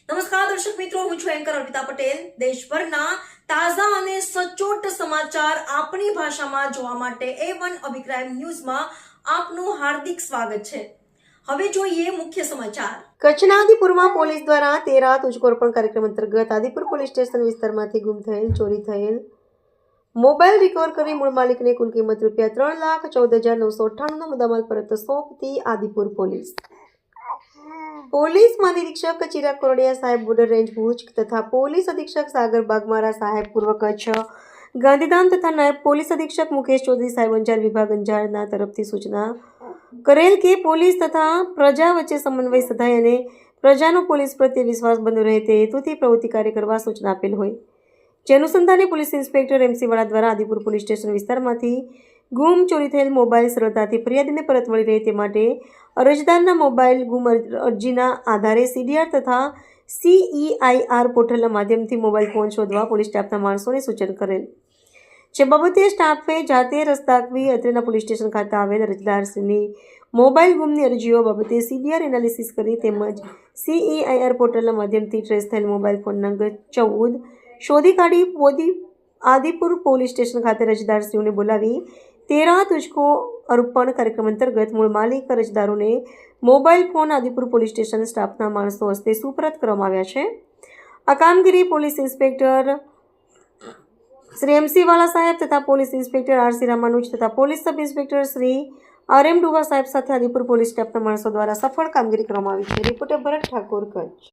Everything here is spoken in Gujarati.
નમસ્કાર દર્શક મિત્રો, હું છું એન્કર અર્પિતા પટેલ। દેશભરના તાજા અને સચોટ સમાચાર આપણી ભાષામાં જોવા માટે A1 અભિક્રાઇમ ન્યૂઝમાં આપનું હાર્દિક સ્વાગત છે। હવે જોઈએ મુખ્ય સમાચાર। કચ્છના આદિપુરમાં પોલીસ દ્વારા 13 તુજકો અર્પણ કાર્યક્રમ અંતર્ગત આદિપુર પોલીસ સ્ટેશન વિસ્તારમાંથી ગુમ થયેલ, ચોરી થયેલ મોબાઈલ રિકવર કરી મૂળ માલિકને કુલ કિંમત ₹3,14,998નો મુદ્દામાલ પરત સોંપતી આદિપુર પોલીસ મહાનિરીક્ષક ચિરાગ કોરડિયા સાહેબ, બોર્ડર રેન્જ ભુજ તથા પોલીસ અધિક્ષક સાગર બાગમારા સાહેબ, પૂર્વ કચ્છ ગાંધીધામ તથા નાયબ પોલીસ અધિક્ષક મુકેશ ચૌધરી સાહેબ, અંજાર વિભાગ અંજારના તરફથી સૂચના કરેલ કે પોલીસ તથા પ્રજા વચ્ચે સમન્વય સધાય અને પ્રજાનો પોલીસ પ્રત્યે વિશ્વાસ બન્યો રહે તે હેતુથી પ્રવૃત્તિ કાર્ય કરવા સૂચના આપેલ હોય, જે અનુસંધાને પોલીસ ઇન્સ્પેક્ટર MC વાળા દ્વારા આદિપુર પોલીસ સ્ટેશન વિસ્તારમાંથી ગુમ ચોરી થયેલ મોબાઈલ સરળતાથી ફરિયાદીને પરત મળી રહે તે માટે અરજદારના મોબાઈલ ગુમ અરજીના આધારે CDR તથા CEIR પોર્ટલના માધ્યમથી મોબાઈલ ફોન શોધવા પોલીસ સ્ટાફના માણસોને સૂચન કરેલ, જે બાબતે સ્ટાફે જાતે રસ્તા દાખવી અત્રેના પોલીસ સ્ટેશન ખાતે આવેલ અરજદારશ્રીની મોબાઈલ ગુમની અરજીઓ બાબતે CDR એનાલિસિસ કરી તેમજ CEIR પોર્ટલના માધ્યમથી ટ્રેસ થયેલ મોબાઈલ ફોન નંબર 14 શોધી કાઢી આદિપુર પોલીસ સ્ટેશન ખાતે અરજદારશ્રીઓને બોલાવી 13 તુજકો અર્પણ કાર્યક્રમ અંતર્ગત મૂળ માલિક અરજદારોને mobile phone Adipur police station સ્ટાફના માણસો હસ્તે સુપરત કરવામાં આવ્યા છે। આ કામગીરી પોલીસ ઇન્સ્પેક્ટર શ્રી MC વાળા સાહેબ તથા પોલીસ ઇન્સ્પેક્ટર RC રામાનુજ તથા police sub inspector Shri RM ડુવા સાહેબ સાથે આદિપુર પોલીસ સ્ટાફના માણસો દ્વારા સફળ કામગીરી કરવામાં આવી છે। રિપોર્ટર ભરત ઠાકોર, કચ્છ।